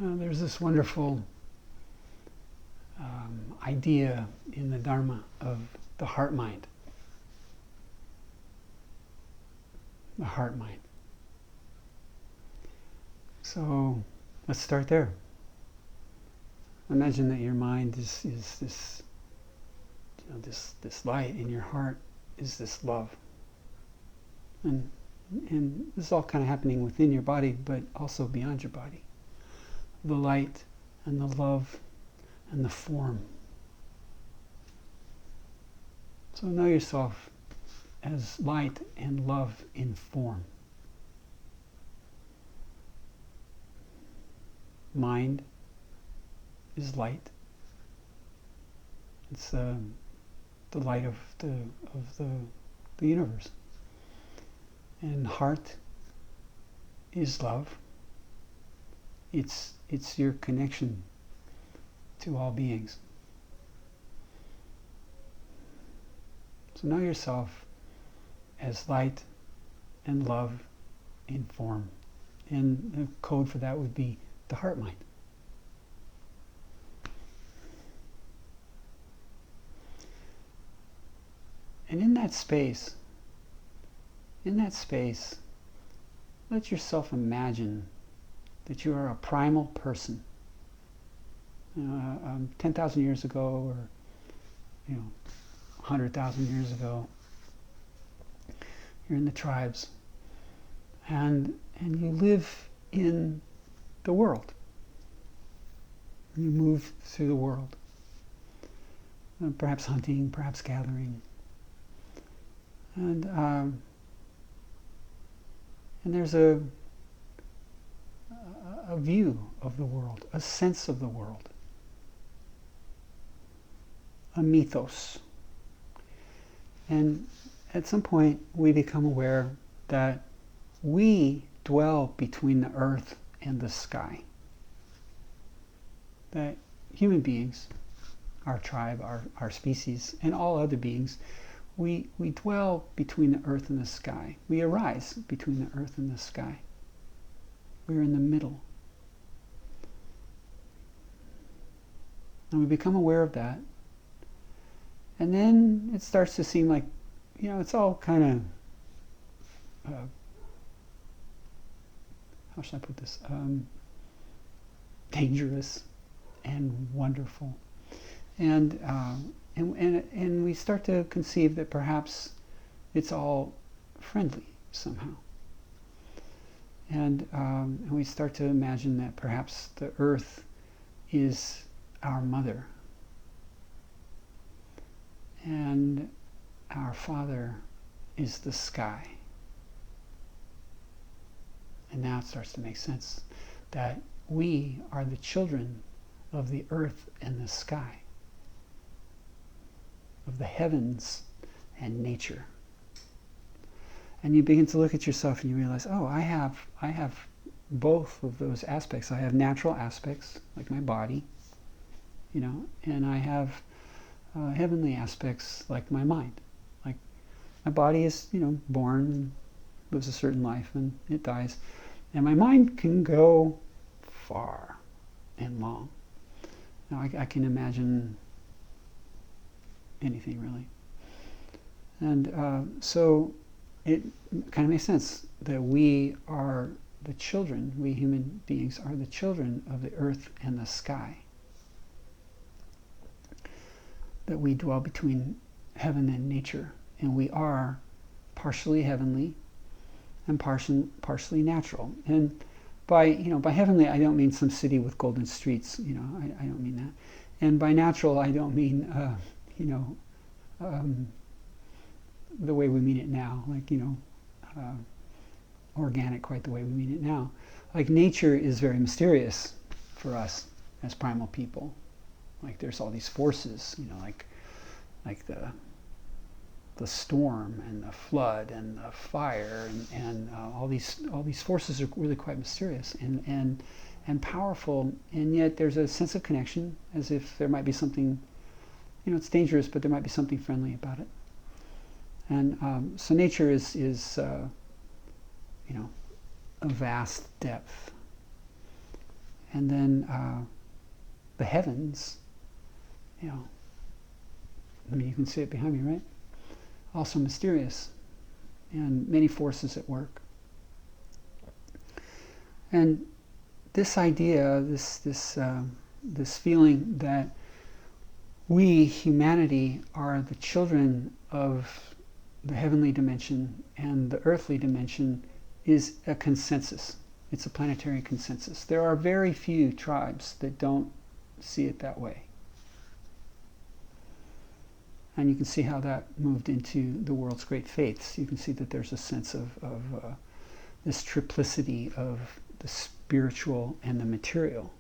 There's this wonderful idea in the Dharma of the heart-mind. The heart-mind. So let's start there. Imagine that your mind is this, this light, and your heart is this love. And this is all kind of happening within your body, but also beyond your body. The light and the love and the form. So know yourself as light and love in form. Mind is light. It's the light of the universe. And heart is love. It's your connection to all beings. So know yourself as light and love in form. And the code for that would be the heart mind. And in that space, let yourself imagine that you are a primal person. 10,000 years ago, or 100,000 years ago, you're in the tribes, and you live in the world. You move through the world, perhaps hunting, perhaps gathering, and there's a view of the world, a sense of the world, a mythos. And at some point we become aware that we dwell between the earth and the sky. That human beings, our tribe, our species, and all other beings, we dwell between the earth and the sky. We arise between the earth and the sky. We're in the middle. And we become aware of that. And then it starts to seem like, it's all kind of, how should I put this? Dangerous and wonderful. And we start to conceive that perhaps it's all friendly somehow. And we start to imagine that perhaps the earth is our mother, and our father is the sky. And now it starts to make sense that we are the children of the earth and the sky, of the heavens and nature. And you begin to look at yourself and you realize, oh, I have both of those aspects. I have natural aspects, like my body, and I have heavenly aspects, like my mind. Like my body is, born, lives a certain life, and it dies. And my mind can go far and long. Now, I can imagine anything, really. And so it kind of makes sense that we are the children, we human beings are the children of the earth and the sky. That we dwell between heaven and nature, and we are partially heavenly and partially natural. And by heavenly, I don't mean some city with golden streets. I don't mean that. And by natural, I don't mean the way we mean it now, like organic, quite the way we mean it now. Like nature is very mysterious for us as primal people. Like there's all these forces, like the storm and the flood and the fire and all these forces are really quite mysterious and powerful, and yet there's a sense of connection, as if there might be something, it's dangerous, but there might be something friendly about it. And so nature is a vast depth. And then the heavens, you know, I mean, you can see it behind me, right? Also mysterious, and many forces at work. And this idea, this feeling that we, humanity, are the children of the heavenly dimension and the earthly dimension is a consensus. It's a planetary consensus. There are very few tribes that don't see it that way. And you can see how that moved into the world's great faiths. You can see that there's a sense of this triplicity of the spiritual and the material.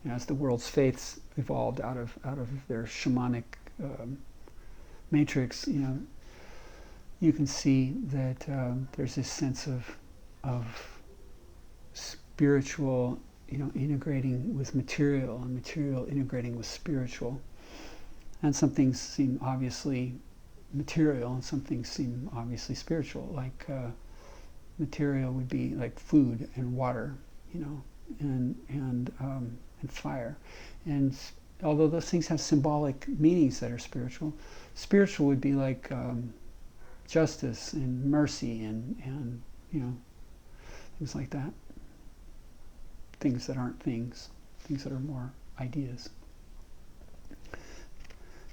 You know, as the world's faiths evolved out of their shamanic matrix, you know, you can see that there's this sense of spiritual, you know, integrating with material, and material integrating with spiritual. And some things seem obviously material, and some things seem obviously spiritual. Like material would be like food and water, you know, and fire. And although those things have symbolic meanings that are spiritual, spiritual would be like justice and mercy and you know, things like that. Things that aren't things that are more ideas.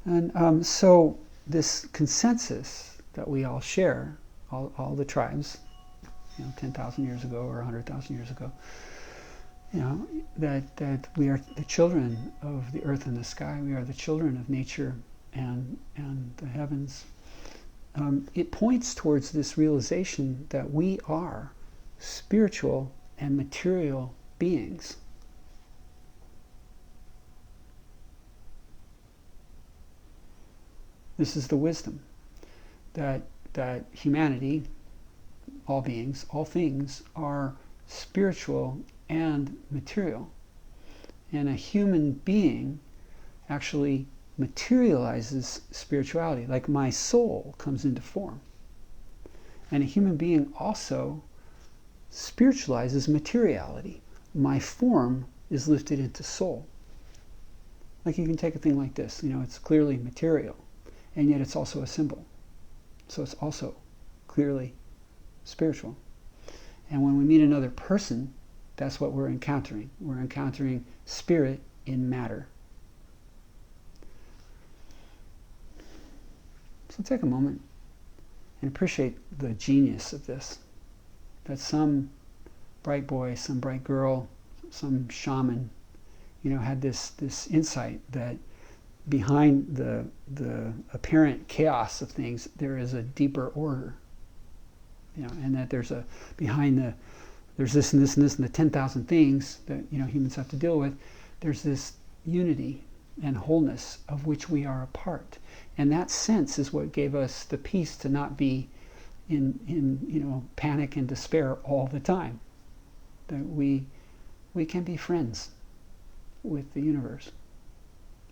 And so this consensus that we all share, all the tribes, you know, 10,000 years ago or 100,000 years ago, you know, that we are the children of the earth and the sky. We are the children of nature and the heavens. It points towards this realization that we are spiritual and material beings. This is the wisdom that humanity, all beings, all things are spiritual and material. And a human being actually materializes spirituality, like my soul comes into form. And a human being also spiritualizes materiality. My form is lifted into soul. Like you can take a thing like this, you know, it's clearly material, and yet it's also a symbol. So it's also clearly spiritual. And when we meet another person, that's what we're encountering. We're encountering spirit in matter. So take a moment and appreciate the genius of this. That some bright boy, some bright girl, some shaman, you know, had this insight that behind the apparent chaos of things, there is a deeper order. You know, and that there's there's this and this and this and the 10,000 things that, you know, humans have to deal with. There's this unity and wholeness of which we are a part. And that sense is what gave us the peace to not be in you know, panic and despair all the time. That we can be friends with the universe.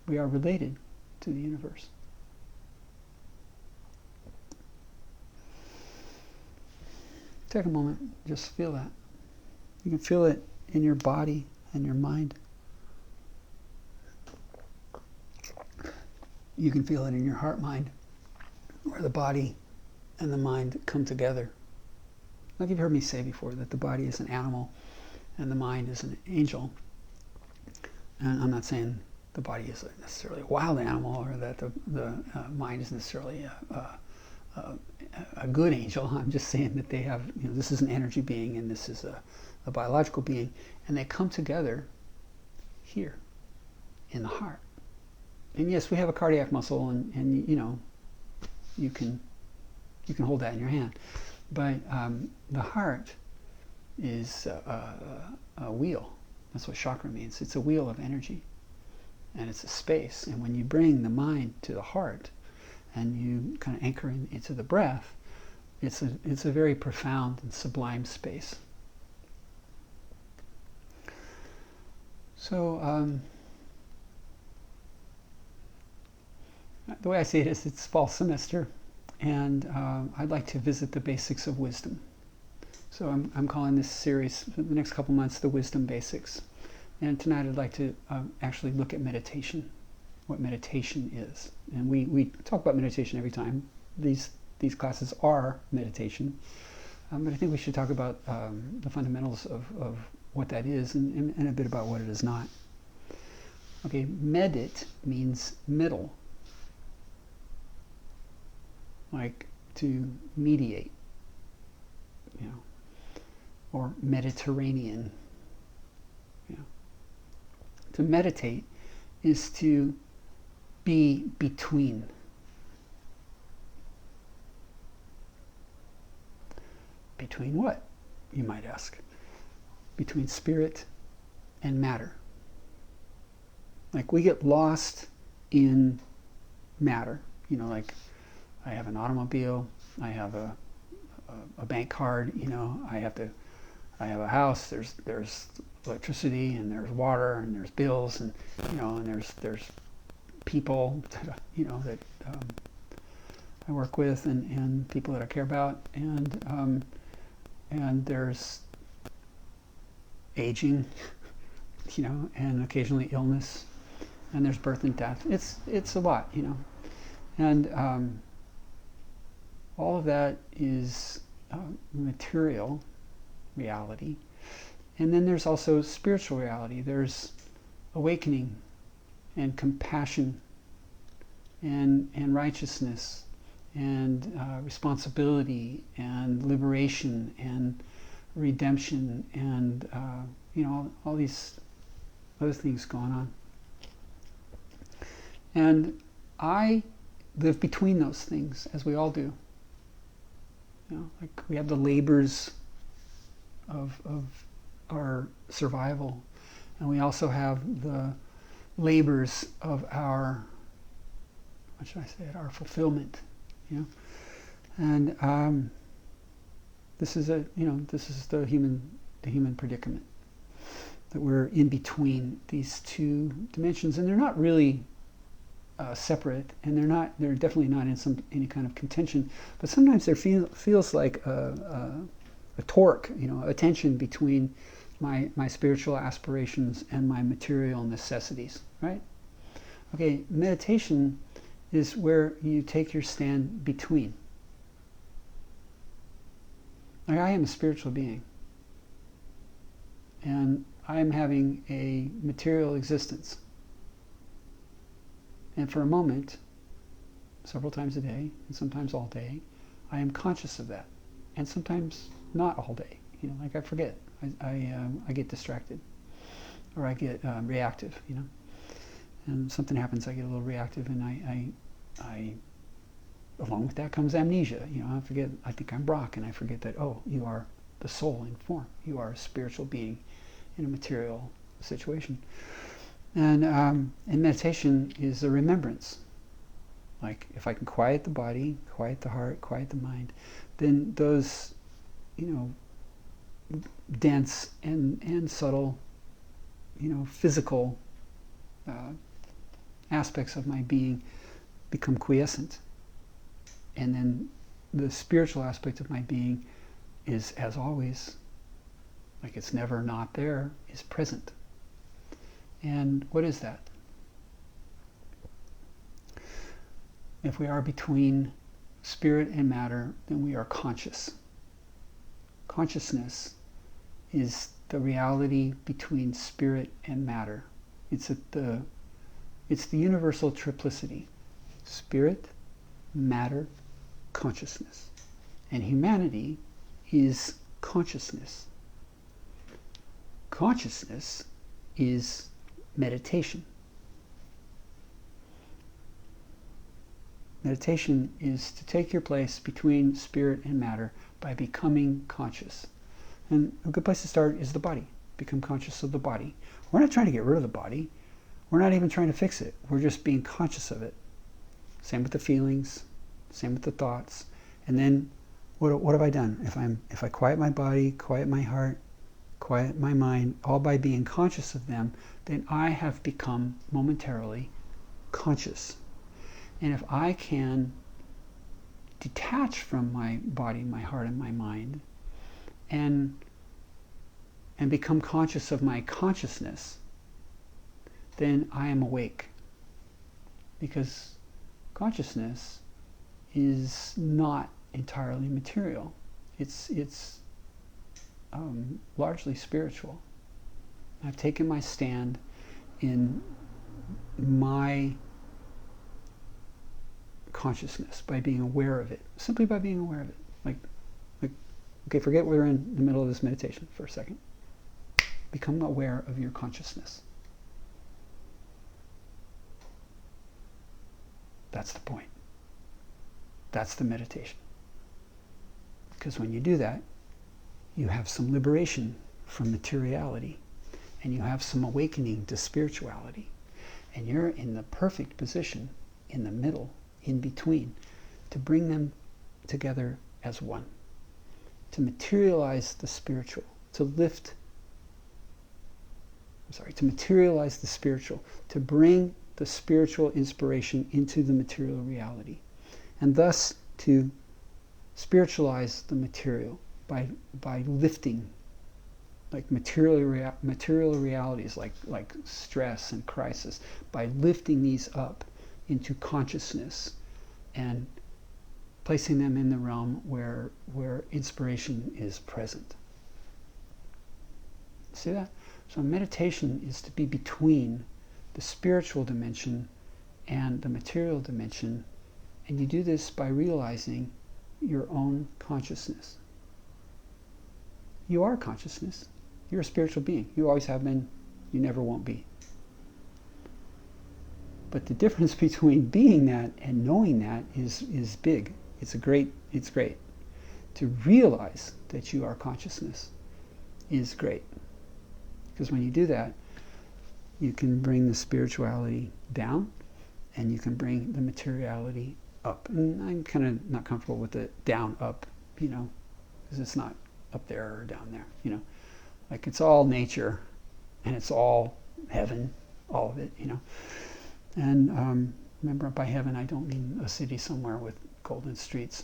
We are related to the universe. Take a moment, just feel that. You can feel it in your body and your mind. You can feel it in your heart-mind, where the body and the mind come together. Like you've heard me say before, that the body is an animal and the mind is an angel. And I'm not saying the body is necessarily a wild animal, or that the mind is necessarily a good angel. I'm just saying that they have, you know, this is an energy being and this is a biological being, and they come together here in the heart. And yes, we have a cardiac muscle, and you know, you can hold that in your hand, but the heart is a wheel. That's what chakra means. It's a wheel of energy, and it's a space. And when you bring the mind to the heart, and you kind of anchor into the breath, it's a very profound and sublime space. So the way I see it is, it's fall semester, and I'd like to visit the basics of wisdom. So I'm calling this series for the next couple months the Wisdom Basics. And tonight I'd like to actually look at meditation, what meditation is. And we talk about meditation every time. These classes are meditation. But I think we should talk about the fundamentals of what that is and a bit about what it is not. Okay, medit means middle, like to mediate, or Mediterranean. To meditate is to be between. Between what, you might ask? Between spirit and matter. Like we get lost in matter. Like I have an automobile, I have a bank card, I have a house, there's electricity and there's water and there's bills and and there's people that I work with and people that I care about and there's aging, and occasionally illness, and there's birth and death. It's a lot, and all of that is material reality. And then there's also spiritual reality. There's awakening and compassion and righteousness and responsibility and liberation and redemption and all these other things going on. And I live between those things, as we all do. Like we have the labors of our survival, and we also have the labors of our, what should I say it, our fulfillment, and this is the human predicament, that we're in between these two dimensions, and they're not really separate, and they're definitely not in any kind of contention, but sometimes there feels like a torque, a tension between my spiritual aspirations and my material necessities, right? Okay, meditation is where you take your stand between. Like I am a spiritual being, and I'm having a material existence. And for a moment, several times a day, and sometimes all day, I am conscious of that. And sometimes not all day. Like I forget. I get distracted, or I get reactive. And something happens, I get a little reactive, and I along with that comes amnesia. I forget. I think I'm Brock, and I forget that. Oh, you are the soul in form. You are a spiritual being in a material situation. And meditation is a remembrance. Like if I can quiet the body, quiet the heart, quiet the mind, then those, dense and subtle, physical aspects of my being become quiescent. And then the spiritual aspect of my being is, as always, like it's never not there, is present. And what is that? If we are between spirit and matter, then we are conscious. Consciousness is the reality between spirit and matter. It's the universal triplicity: spirit, matter, consciousness. And humanity is consciousness. Consciousness is meditation. Meditation is to take your place between spirit and matter by becoming conscious. And a good place to start is the body. Become conscious of the body. We're not trying to get rid of the body. We're not even trying to fix it. We're just being conscious of it. Same with the feelings, same with the thoughts. And then what have I done? If I quiet my body, quiet my heart, quiet my mind, all by being conscious of them, then I have become momentarily conscious. And if I can detach from my body, my heart, and my mind, and become conscious of my consciousness, then I am awake. Because consciousness is not entirely material. It's largely spiritual. I've taken my stand in my consciousness by being aware of it, simply by being aware of it. Like, okay, forget we're in the middle of this meditation for a second. Become aware of your consciousness. That's the point. That's the meditation. Because when you do that, you have some liberation from materiality, and you have some awakening to spirituality, and you're in the perfect position, in the middle, in between, to bring them together as one, to materialize the spiritual, to materialize the spiritual, to bring the spiritual inspiration into the material reality, and thus to spiritualize the material by lifting, like material realities like stress and crisis, by lifting these up into consciousness and placing them in the realm where inspiration is present. See that? So meditation is to be between the spiritual dimension and the material dimension, and you do this by realizing your own consciousness. You are consciousness. You're a spiritual being. You always have been. You never won't be. But the difference between being that and knowing that is big. It's great. To realize that you are consciousness is great. Because when you do that, you can bring the spirituality down, and you can bring the materiality up. And I'm kind of not comfortable with the down, up, because it's not up there or down there, Like, it's all nature, and it's all heaven, all of it, And remember, by heaven, I don't mean a city somewhere with golden streets.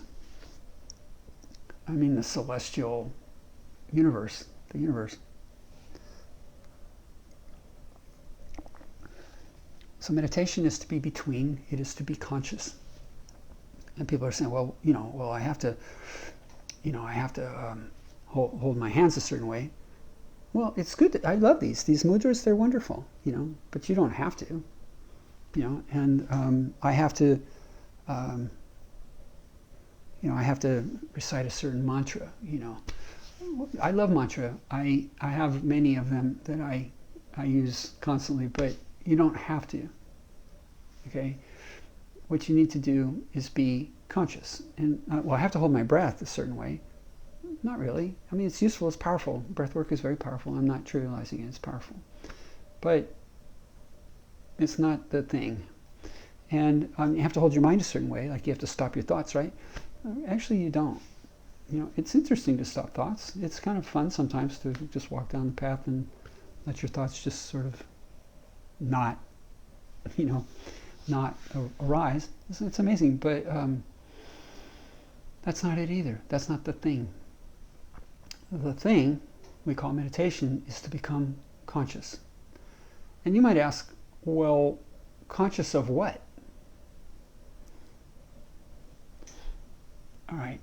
I mean the celestial universe, the universe. So meditation is to be between, it is to be conscious. And people are saying, well, I have to hold my hands a certain way. Well, it's good. I love these mudras. They're wonderful, but you don't have to, and I have to, I have to recite a certain mantra, I love mantra. I have many of them that I use constantly, but you don't have to, okay? What you need to do is be conscious. And, I have to hold my breath a certain way. Not really. I mean, it's useful, it's powerful. Breath work is very powerful. I'm not trivializing it, it's powerful. But it's not the thing. And you have to hold your mind a certain way, like you have to stop your thoughts, right? Actually, you don't. It's interesting to stop thoughts. It's kind of fun sometimes to just walk down the path and let your thoughts just sort of not arise. It's amazing, but that's not it either. That's not the thing. The thing we call meditation is to become conscious. And you might ask, well, conscious of what? All right.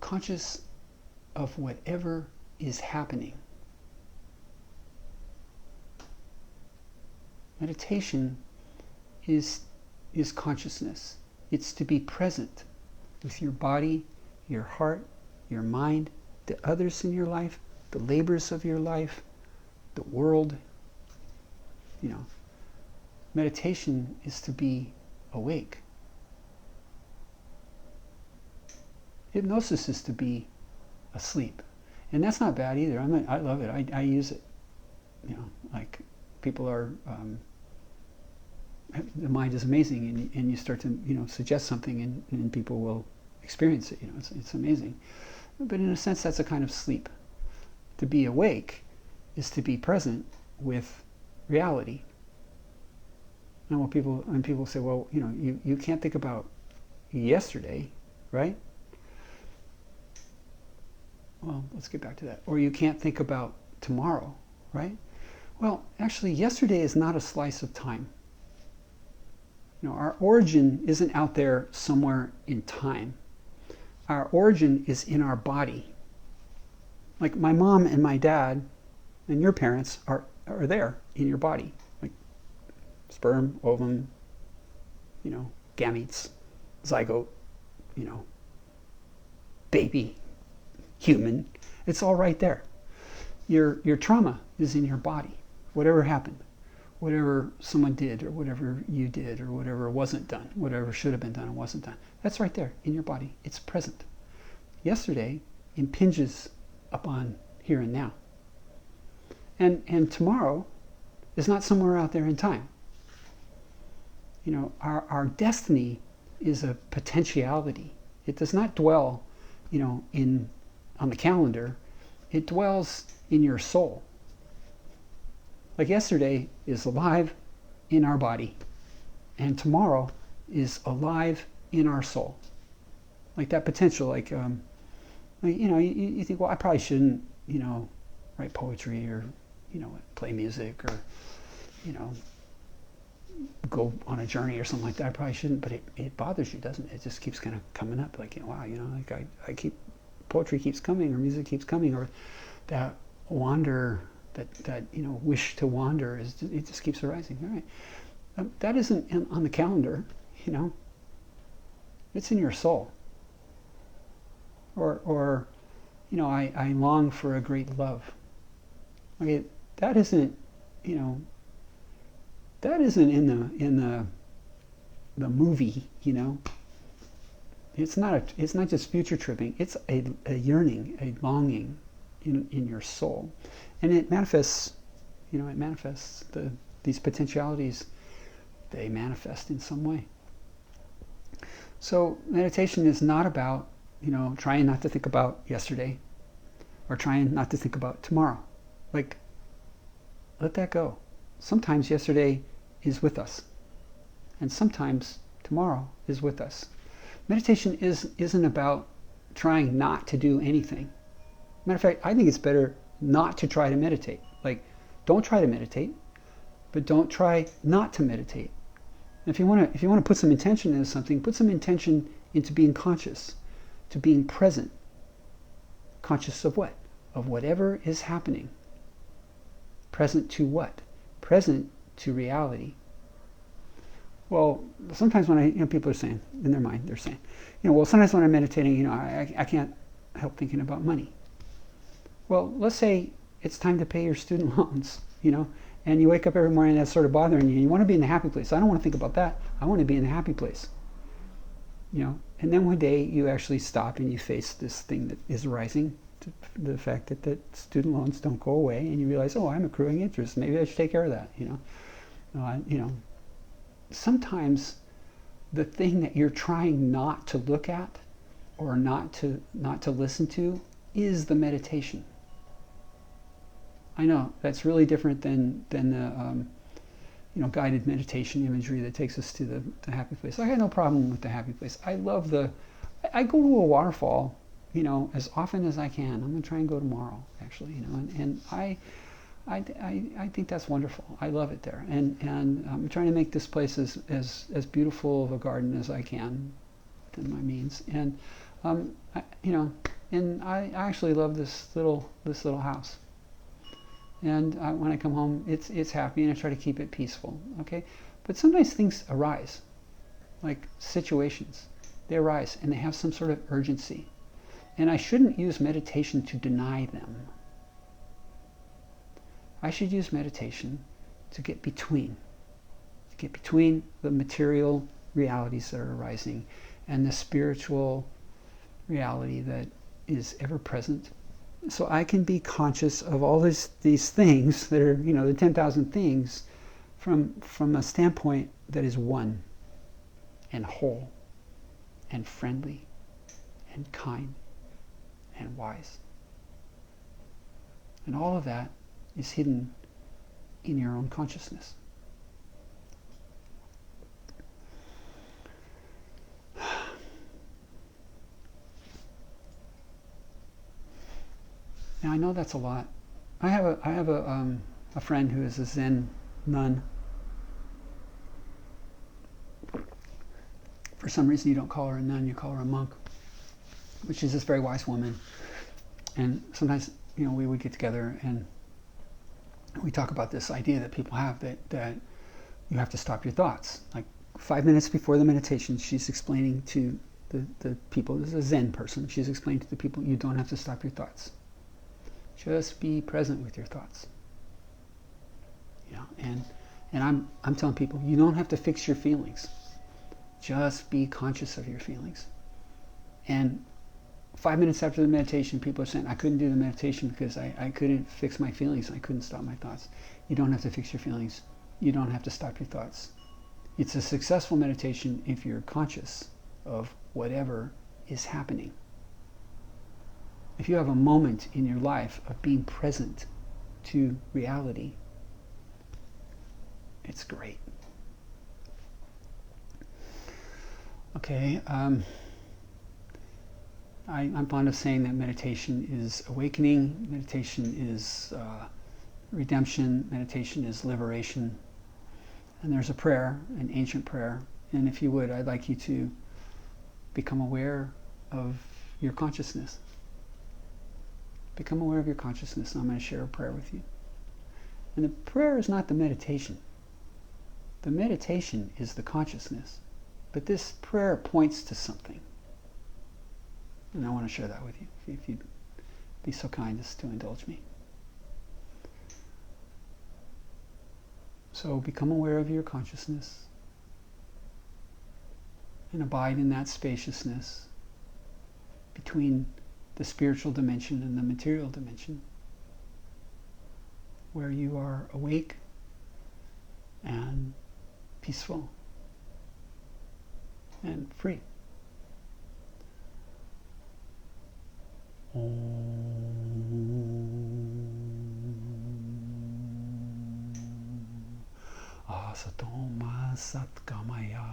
Conscious of whatever is happening. Meditation is consciousness. It's to be present with your body, your heart, your mind, the others in your life, the labors of your life, the world. Meditation is to be awake. Hypnosis is to be asleep. And that's not bad either. I love it. I use it. Like people are, the mind is amazing, and you start to, suggest something and people will experience it. It's amazing. But in a sense, that's a kind of sleep. To be awake is to be present with reality. And when people say, well, you can't think about yesterday, right? well, let's get back to that. Or you can't think about tomorrow, right? Well, actually, yesterday is not a slice of time. Our origin isn't out there somewhere in time. Our origin is in our body. Like my mom and my dad and your parents are there in your body. Like sperm, ovum, gametes, zygote, baby, human. It's all right there. Your trauma is in your body. Whatever happened, whatever someone did, or whatever you did, or whatever wasn't done, whatever should have been done and wasn't done, that's right there in your body. It's present. Yesterday impinges upon here and now. And tomorrow is not somewhere out there in time. Our destiny is a potentiality. It does not dwell, on the calendar. It dwells in your soul. Like yesterday is alive in our body, and tomorrow is alive in our soul. Like that potential, you think, well, I probably shouldn't, write poetry or, play music or, go on a journey or something like that. I probably shouldn't, but it bothers you, doesn't it? It just keeps kind of coming up, like, wow, I keep, poetry keeps coming, or music keeps coming, or that wander, that wish to wander, it just keeps arising. All right, that isn't on the calendar, it's in your soul. Or I long for a great love. Okay, that isn't in the movie. It's not just future tripping. It's a yearning, a longing in your soul, and it manifests. These potentialities. They manifest in some way. So meditation is not about trying not to think about yesterday, or trying not to think about tomorrow. Like, let that go. Sometimes yesterday is with us, and sometimes tomorrow is with us. Meditation isn't about trying not to do anything. Matter of fact, I think it's better not to try to meditate. Like, don't try to meditate, but don't try not to meditate. If you want to put some intention into something, put some intention into being conscious, to being present. Conscious of what? Of whatever is happening. Present to what? Present to reality. Well, sometimes when people are saying, in their mind, they're saying, well, sometimes when I'm meditating, I can't help thinking about money. Well, let's say it's time to pay your student loans, and you wake up every morning and that's sort of bothering you. You want to be in the happy place. I don't want to think about that. I want to be in the happy place. And then one day you actually stop and you face this thing that is arising, the fact that student loans don't go away, and you realize, oh, I'm accruing interest. Maybe I should take care of that. Sometimes the thing that you're trying not to look at or not to listen to is the meditation. I know that's really different than the guided meditation imagery that takes us to the happy place. I got no problem with the happy place. I love I go to a waterfall, as often as I can. I'm gonna try and go tomorrow, actually, and I think that's wonderful. I love it there, and I'm trying to make this place as beautiful of a garden as I can within my means. And and I actually love this little house. And when I come home, it's happy, and I try to keep it peaceful. Okay, but sometimes things arise, like situations. They arise, and they have some sort of urgency, and I shouldn't use meditation to deny them. I should use meditation to get between the material realities that are arising and the spiritual reality that is ever present. So I can be conscious of all these things that are, the 10,000 things from a standpoint that is one and whole and friendly and kind and wise. And all of that is hidden in your own consciousness. Now I know that's a lot. I have a friend who is a Zen nun. For some reason you don't call her a nun, you call her a monk, which is this very wise woman. And sometimes, we would get together and we talk about this idea that people have that you have to stop your thoughts. Like 5 minutes before the meditation, she's explaining to the people, this is a Zen person, she's explaining to the people, you don't have to stop your thoughts. Just be present with your thoughts. And I'm telling people, you don't have to fix your feelings. Just be conscious of your feelings. And 5 minutes after the meditation, people are saying, I couldn't do the meditation because I couldn't fix my feelings. I couldn't stop my thoughts. You don't have to fix your feelings. You don't have to stop your thoughts. It's a successful meditation if you're conscious of whatever is happening. If you have a moment in your life of being present to reality, it's great. Okay, I'm fond of saying that meditation is awakening, meditation is redemption, meditation is liberation. And there's a prayer, an ancient prayer, and if you would, I'd like you to become aware of your consciousness. Become aware of your consciousness, and I'm going to share a prayer with you. And the prayer is not the meditation. The meditation is the consciousness. But this prayer points to something. And I want to share that with you, if you'd be so kind as to indulge me. So become aware of your consciousness and abide in that spaciousness between the spiritual dimension and the material dimension, where you are awake and peaceful and free. Asatoma satgamaya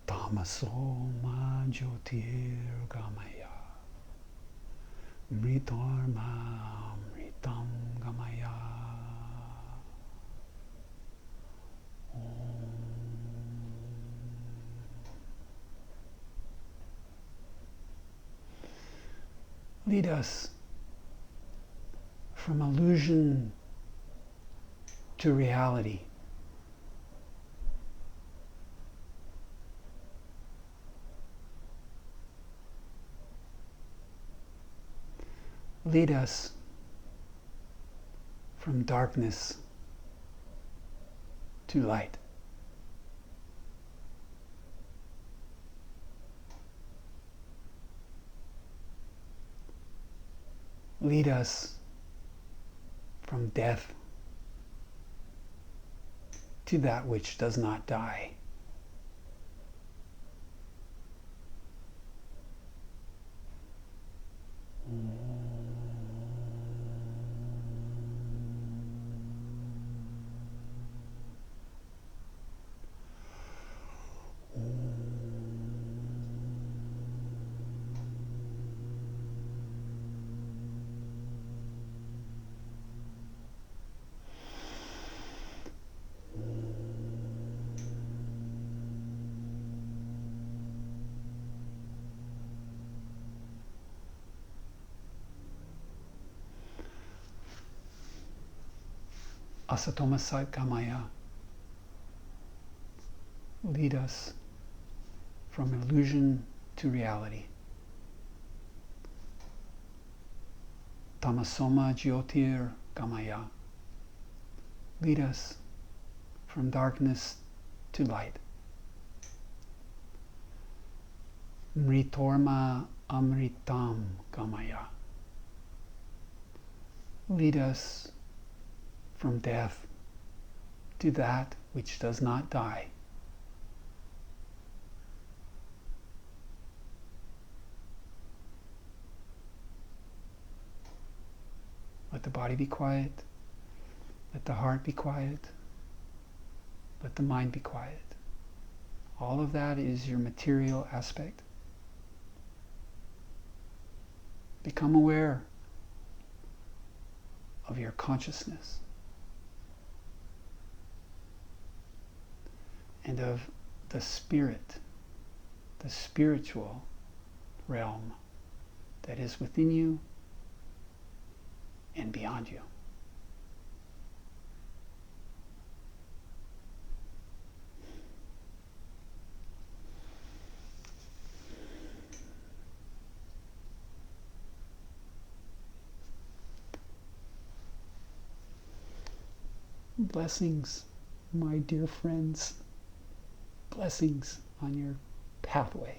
tamasoma jyotirgamaya mritorma mritam gamaya. Lead us from illusion to reality. Lead us from darkness to light. Lead us from death to that which does not die. Asatoma satgamaya. Lead us from illusion to reality. Tamasoma jyotir gamaya. Lead us from darkness to light. Mritorma amritam gamaya. Lead us from death to that which does not die. Let the body be quiet. Let the heart be quiet. Let the mind be quiet. All of that is your material aspect. Become aware of your consciousness and of the spirit, the spiritual realm that is within you and beyond you. Blessings, my dear friends. Blessings on your pathway.